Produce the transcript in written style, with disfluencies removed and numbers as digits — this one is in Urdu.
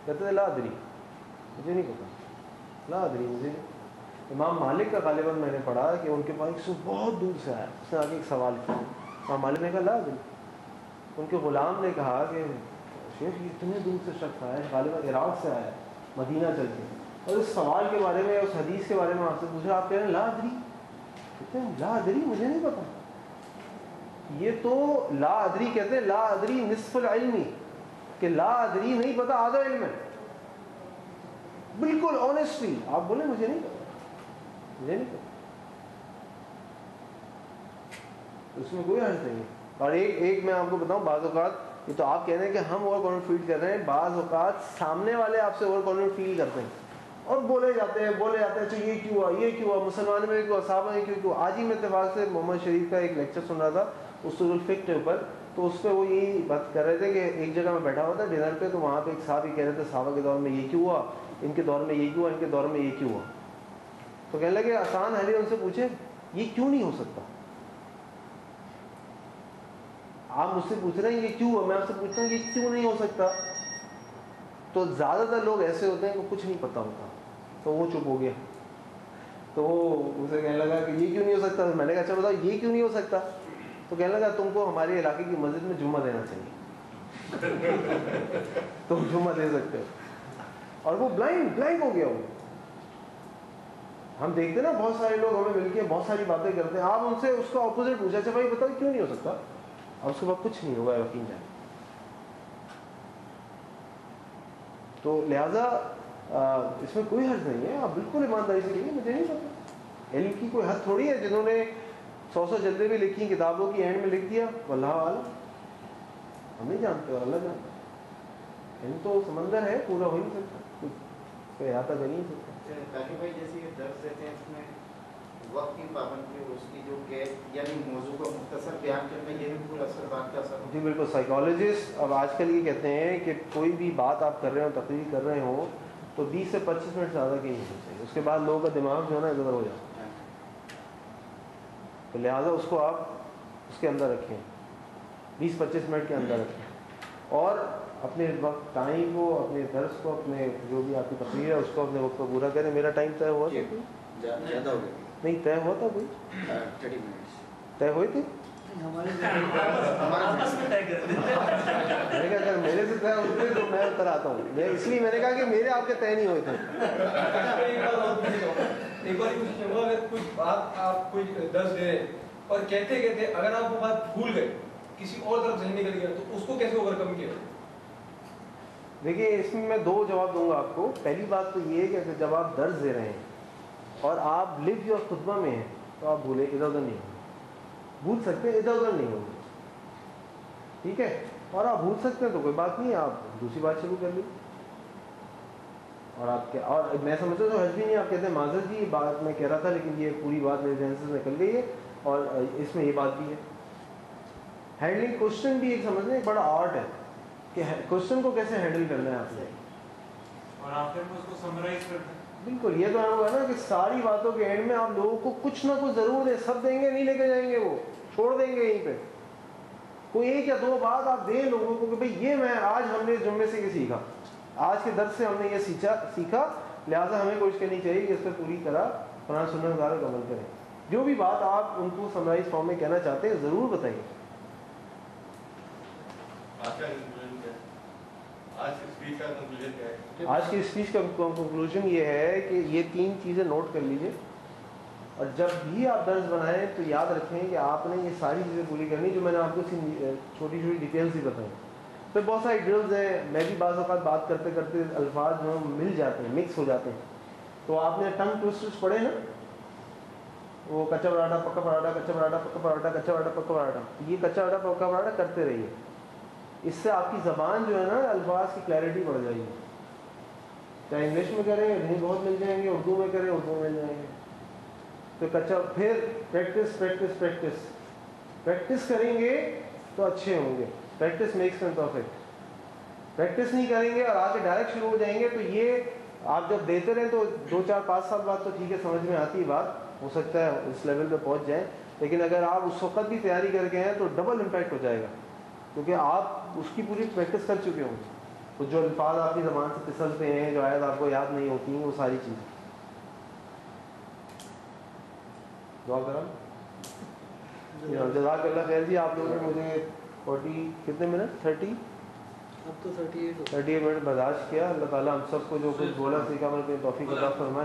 کہتے تھے لا ادری، مجھے نہیں پتا، لا ادری مجھے. امام مالک کا غالباً میں نے پڑھا کہ ان کے پاس ایک شخص بہت دور سے آیا، اس نے آگے ایک سوال کیا. امام مالک نے کہا لا ادری. ان کے غلام نے کہا کہ شیخ یہ اتنے دور سے شخص آیا ہے، غالباً عراق سے آیا ہے مدینہ چل کے، اور اس سوال کے بارے میں، اس حدیث کے بارے میں آپ سے پوچھا، آپ کہہ رہے ہیں لا ادری. کہتے ہیں لا ادری مجھے نہیں پتا. یہ تو لا ادری کہتے ہیں لا ادری نصف العلمی، کہ لا ادری نہیں پتا آدھا علم ہے. بالکل آنیسٹلی آپ بولیں مجھے نہیں پتا، مجھے نہیں پتا، اس میں کوئی حرج نہیں ہے. اور ایک میں آپ کو بتاؤں، بعض اوقات یہ تو آپ کہہ رہے ہیں کہ ہم اوور کانفیڈنٹ فیل کر رہے ہیں، بعض اوقات سامنے والے آپ سے اوور کانفیڈنٹ فیل کرتے ہیں اور بولے جاتے ہیں اچھا یہ کیوں ہوا، یہ کیوں ہوا، مسلمان میں کیوں، صحابہ میں کیوں. آج ہی میں اتفاق سے محمد شریف کا ایک لیکچر سن رہا تھا اصول الفقہ کے اوپر، تو اس پہ وہ یہی بات کر رہے تھے کہ ایک جگہ میں بیٹھا ہوا تھا ڈنر پہ، تو وہاں پہ ایک صاحب یہ کہہ رہے تھے صحابہ کے دور میں یہ کیوں ہوا، ان کے دور میں یہ کیوں ہوا، ان کے دور میں یہ کیوں ہوا. تو کہنے لگے آسان حل ہے، ان سے پوچھیں یہ کیوں نہیں ہو سکتا. آپ مجھ سے پوچھ رہے ہیں یہ کیوں ہوا، میں آپ سے پوچھتا ہوں یہ کیوں نہیں ہو سکتا. تو زیادہ تر لوگ ایسے ہوتے ہیں کہ کچھ نہیں پتا ہوتا، تو وہ چپ ہو گیا. تو وہ اسے کہنے لگا کہ یہ کیوں نہیں ہو سکتا. میں نے کہا اچھا بتاؤ یہ کیوں نہیں ہو سکتا. تو کہنے لگا تم کو ہمارے علاقے کی مسجد میں جمعہ دینا چاہیے، تم جمعہ دے سکتے ہو. اور وہ بلائنک ہو گیا. وہ ہم دیکھتے نا بہت سارے لوگ ہمیں مل کے بہت ساری باتیں کرتے ہیں، آپ ان سے اس کا اپوزٹ پوچھا اچھا بھائی بتاؤ کیوں نہیں ہو سکتا، اور اس کے بعد کچھ نہیں ہوگا یقین جائے. تو لہٰذا اس میں کوئی حرج نہیں ہے، آپ بالکل ایمانداری سے کہیے مجھے نہیں پتا. علم کی کوئی حد تھوڑی ہے. جنہوں نے 100 جلدیں بھی لکھی کتابوں کی اینڈ میں لکھ دیا واللہ اعلم، ہم نہیں جانتے اور اللہ جانتا. علم تو سمندر ہے، پورا ہو نہیں سکتا، کوئی احاطہ کر نہیں سکتا. تاکہ بھائی جیسے یہ درس دیتے ہیں اس میں وقت کی پابندی، اس کی جو گیپ یعنی موضوع کو مختصر بیان کرنا، یہ بھی کوئی اثر بات کا اثر. جی بالکل. سائیکالوجسٹ اب آج کل یہ کہتے ہیں کہ کوئی بھی بات آپ کر رہے ہو، تقریر کر رہے ہو، تو 20 سے 25 منٹ زیادہ کی نہیں ہونا چاہیے. اس کے بعد لوگوں کا دماغ جو ہے نا ادھر ہو جاتا ہے. تو لہٰذا اس کو آپ اس کے اندر رکھیں، 20-25 منٹ کے اندر رکھیں. اور اپنے وقت ٹائم کو، اپنے درس کو، اپنے جو بھی آپ کی تقریر ہے اس کو اپنے وقت کو پورا کریں. میرا ٹائم طے ہوا تھا زیادہ ہو گیا نہیں؟ طے ہوا تھا کوئی 30 منٹ طے ہوئی تھی. میں نے کہا اگر میرے سے طے ہوتے تو میں اتر آتا ہوں. اس لیے میں نے کہا کہ میرے آپ کے طے نہیں ہوئے تھے. ایک بار اگر کوئی بات آپ کوئی درس دے رہے اور کہتے کہتے اگر آپ وہ بات بھول گئے، کسی اور طرف ذہن نکل گیا، تو اس کو کیسے اوور کم کیا؟ دیکھیے اس میں 2 جواب دوں گا آپ کو. پہلی بات تو یہ ہے کہ جب آپ درس دے رہے ہیں اور آپ لفظ اور خطبہ میں ہیں تو آپ بھولے ادھر ادھر نہیں ہوں. بھول سکتے ہیں، ادھر ادھر نہیں ہوں گے، ٹھیک ہے. اور آپ بھول سکتے ہیں تو کوئی بات نہیں، آپ دوسری بات شروع کر لیجیے. اور آپ کیا، اور میں سمجھتا ہوں حج بھی نہیں، آپ کہتے ہیں معذرت جی یہ بات میں کہہ رہا تھا لیکن یہ پوری بات میرے ذہن سے نکل گئی ہے، اور اس میں یہ بات بھی ہے. ہینڈلنگ کوشچن بھی ایک سمجھنا ایک بڑا آرٹ ہے کہ کوشچن کو کیسے ہینڈل کرنا ہے آپ نے، اور آخر میں اس کو سمرائز کرنا. بالکل. یہ تو ہوگا نا کہ ساری باتوں کے اینڈ میں آپ لوگوں کو کچھ نہ کچھ ضرور دیں. سب دیں گے نہیں، لے کے جائیں گے، وہ چھوڑ دیں گے یہیں پہ. کوئی 1 یا 2 بات آپ دیں لوگوں کو کہ بھئی یہ میں آج ہم نے اس جمعے سے یہ سیکھا، آج کے درس سے ہم نے یہ سیکھا، لہٰذا ہمیں کوشش کرنی چاہیے کہ اس پہ پوری طرح قرآن سنت مطابق عمل کریں. جو بھی بات آپ ان کو سمرائز فارم میں کہنا چاہتے ہیں ضرور بتائیے. آج کی اسپیچ کا کنکلوژن یہ ہے کہ یہ 3 چیزیں نوٹ کر لیجئے، اور جب بھی آپ درس بنائیں تو یاد رکھیں کہ آپ نے یہ ساری چیزیں پوری کرنی جو میں نے آپ کو چھوٹی چھوٹی ڈیٹیلز ہی بتائیں. پھر بہت ساری ڈرلز ہیں، میں بھی بعض اوقات بات کرتے کرتے الفاظ جو مل جاتے ہیں، مکس ہو جاتے ہیں. تو آپ نے ٹنگ ٹوسٹرز پڑھے نا، وہ کچا پراٹھا پکا پراٹھا، کچا پراٹھا پکا پراٹھا، کچا پراٹھا پکا پراٹھا. یہ کچا پراٹھا پکا پراٹھا کرتے رہیے. اس سے آپ کی زبان جو ہے نا الفاظ کی کلیئرٹی بڑھ جائے گی. چاہے انگلش میں کریں نہیں بہت مل جائیں گے، اردو میں کریں اردو میں مل جائیں گے. تو کچا پھر پریکٹس پریکٹس پریکٹس پریکٹس کریں گے تو اچھے ہوں گے. Practice makes man perfect. Practice نہیں کریں گے اور آگے ڈائریکٹ شروع ہو جائیں گے تو یہ آپ جب دیتے رہیں تو 2 4 5 سال بعد تو ٹھیک ہے سمجھ میں آتی ہے بات، ہو سکتا ہے اس لیول پہ پہنچ جائیں. لیکن اگر آپ اس وقت بھی تیاری کر کے ہیں تو ڈبل امپیکٹ ہو جائے گا، کیونکہ آپ اس کی پوری پریکٹس کر چکے ہوں گے. تو جو الفاظ آپ کی زبان سے پھسلتے ہیں، جو آیت آپ کو یاد نہیں ہوتی ہیں، وہ ساری چیزیں دعا کرا. جزاک اللہ خیر جی. آپ لوگوں نے مجھے 40 کتنے منٹ 30 اب تو 38 منٹ برداشت کیا. اللہ تعالیٰ ہم سب کو جو کچھ بولا سیکھا عمل کرنے کی توفیق عطا فرمائے.